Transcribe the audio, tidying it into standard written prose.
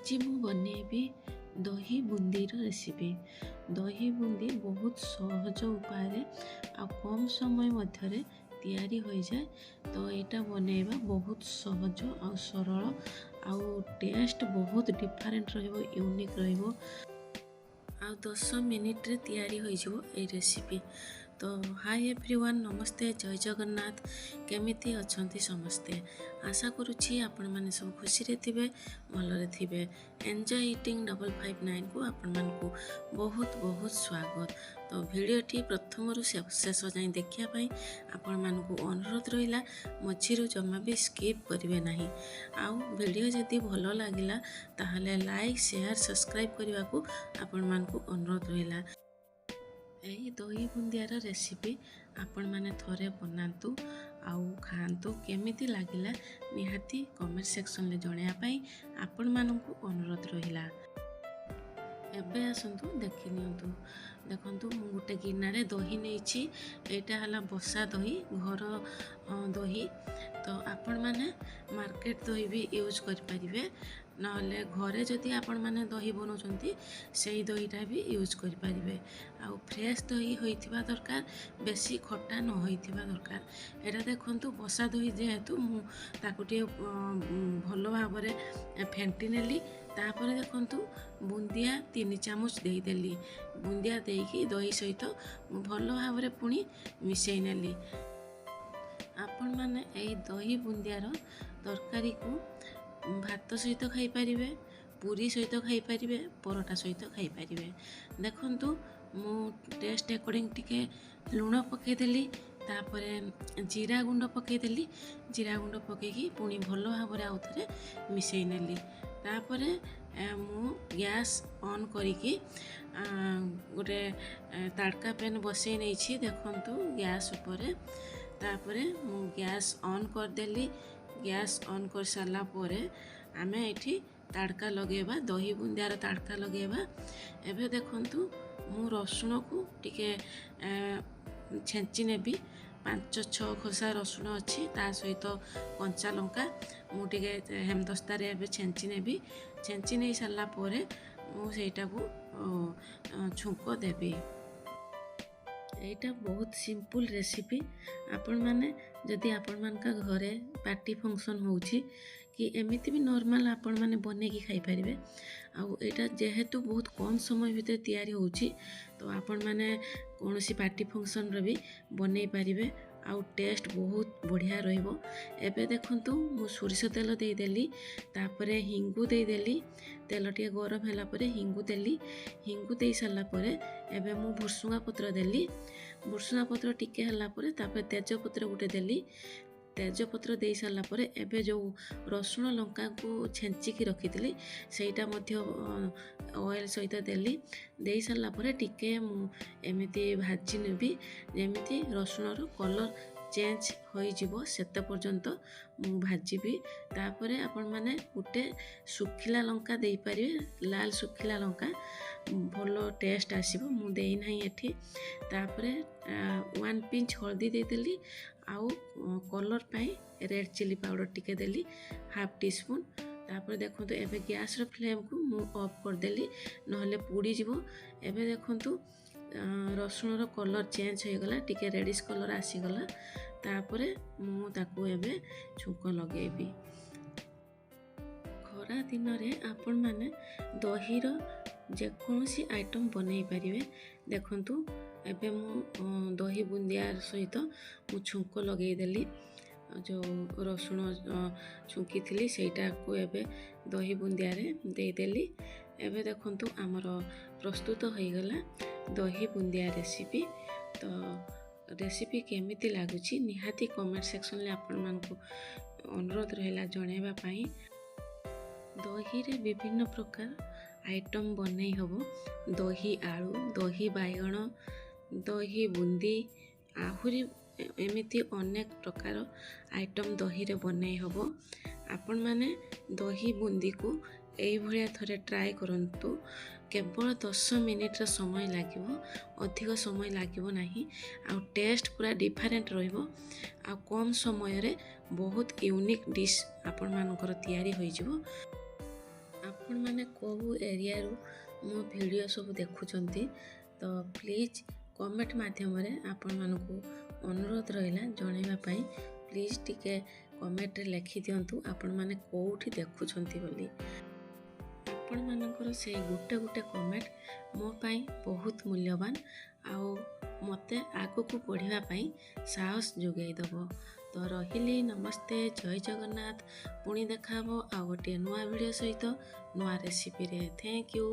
आज मु बनैबी दही बुंदीर रेसिपी। दही बुंदी बहुत सहज उपाय आ कम समय मध्य तैयारी हो जाए। तो यहाँ बनैबा बहुत सहज आ सरल आ टेस्ट बहुत डिफरेंट यूनिक रहिबो। आ 10 मिनिट रे तैयारी हो जिवो ए रेसिपी। तो हाय एवरीवन, नमस्ते, जय जगन्नाथ। केमिति अछंती समस्ते? आशा करुछि आपण माने सब खुशी रे थिबे, भलरे थिबे। एन्जॉय ईटिंग 559 को आपण मानकु बहुत बहुत स्वागत। तो भिडियोटी प्रथम रु शेष जाए देखिया पई आपण मानकु अनुरोध रहिला, मझिरु जमा भी स्किप करिवे नाही। आउ भिडियो जदि भलो लागिला ताहले लाइक शेयर सब्सक्राइब करने को आपण मानकु अनुरोध रहिला। यही दही बुंदियार रेसिपी आपण माने थोड़े बनातु आउ खातु, केमिति लागिला निहाती कमेंट सेक्शन में जणिया पाई आपण मानकु अनुरोध रहिला। एबे आसंतु देखि नियंतु। देखंतु मु गोटे गिनारे दही नेछि। एटा हला बसा दही, घर दही। तो आपण माने मार्केट दही भी यूज कर परिबे, नले घरे जदि आपण माने दही बनौचंती सेही दहीटा भी यूज कर परिबे। आ फ्रेश दही होइथिबा दरकार, बेसी खट्टा न होइथिबा दरकार। एटा देखंतु बसा दही जेहेतु मु ताकु टे भलो भाबरे फेंटी नेली। तापर देखंतु बुंदिया 3 चामच देदेली। बुंदिया देकी दही सहित भलो भाबरे पुणी मिसई नेली। आपण माने एई दही बुंदियार तरकारी को भात सहित खाई परिबे, पूरी सहित खाई परिबे, परोटा सहित खाई परिबे। देखंतु मु टेस्ट अकॉर्डिंग टिके लूण पकेदेली, तापरे जीरा गुंड पकेदेली। जीरा गुंड पकेकी पुणी भलो भाबरे आउ थरे मिसई नेली। तापरे मु गैस ऑन करिकी गोटे ताड़का पैन बसई नहीं। देखंतु गैस उपरे। तापरे मु गैस ऑन कर देली। गैस ऑन कर सारा पोरे आमे एठी ताड़का लगेबा, दही बुंदियार ताड़का लगेबा। एबे देखंतु मु रसुण को टिके छेंची नेबी। 5-6 खसा रसुण अच्छी, ता सहित कंचा लंका मुझे हेमदस्तार एबे छेंची नेबी। छेंची नहीं सारा पोरे मुझेटा को छुंक देबी। एटा बहुत सिंपल रेसिपी। आपण माने जदि आपण मानका घरे पार्टी फंक्शन होउछि कि एमिति भी नॉर्मल आपण माने बने की खाई परिबे। आउ एटा जेहेतु बहुत कम समय भितर तैयारी होउछि, तो आपण माने कोनोसी पार्टी फंक्शन रे भी बनै परिबे। आउ टेस्ट बहुत बढ़िया रहिबो। एबे देखंतु मु सोरिष तेल दे देली, तापरे हिंगु दे देली। तेल टिके गरम होला परे हिंगु देली। हिंगु दे साला परे एबे मु भुसुंगा पत्र देली। भुसुंगा पत्र टिके होला परे तापरे तेज पत्र गुटे देली। तेज पत्र दे सारा परे एबे जो रसुण लंका को छेंची की रखी सेटा मध्य ऑयल सहित देली। दे सारा परे टिके मु एमिति भाजी नेबी जेमिति रसुणर कलर चेंज हो जिवो सेते पर्यंत मु भाजीबी। तापरे आपण माने गुटे सुखिला लंका दे परिबे, लाल सुखिला लंका भलो टेस्ट आसीबो। मु देई नाही एठी। तापरे 1 पिंच हल्दी दे देली। आउ कलर पाई रेड चिली पाउडर टिके देली, 1/2 टीस्पून। तापर देखंतु एबे गैस रो फ्लेम को मु ऑफ कर देली, नहले पुड़ी जिवो। एबे देखंतु रसुण रो कलर चेंज हो गला, टिके रेडिश कलर आसी गला। तापरे मु ताकू एबे छुंक लगेबी। खरा दिन रे आपण माने दही रो जे कोनोसी आइटम बनै परिबे। देखंतु एबे मु दही बुंदियार सहित मु छुंक लगे देली। जो रसुण छुंकी थी सेटा को एबे दही बुंदियारे दे देली। एबे देखंतु आमर प्रस्तुत हो गला दही बुंदिया रेसिपी। तो रेसिपी केमिति लागुची निहाती कमेंट सेक्शन ले आपण मानकु अनुरोध रहिला जणेबा पई। दही रे विभिन्न प्रकार आइटम बनै हबो। दही आलू, दही बाइगण, दही बुंदी, आहुरी एमिति अनेक प्रकार आइटम दही रे बनै हबो। आपण माने दही बुंदी को एई भलिया थरे ट्राई करंतु। केवल 10 मिनिट समय लागिवो, अधिक समय लागिवो नाही। आ टेस्ट पूरा डिफरेंट रहिबो। आ कम समय रे बहुत यूनिक डिश आपण मानकर तैयारी होई जिवो। आपण आपने कौ एरिया मो वीडियो सब देखुंती तो प्लीज कमेंट माध्यम आपण मानक अनुरोध रहा जनवाई प्लीज टिके कमेंट लिखि दिंतु आपण मैंने कौटी देखुंट बोली आपण मानकर से गोटे गोटे कमेंट मो पाई बहुत मूल्यवान आउ मते आगु को पढ़ाई साहस जोगैदब। तो रही नमस्ते जय जगन्नाथ पुणी देखा आ गोटे नुआ वीडियो सहित नुआ रेसिपी रे थैंक यू।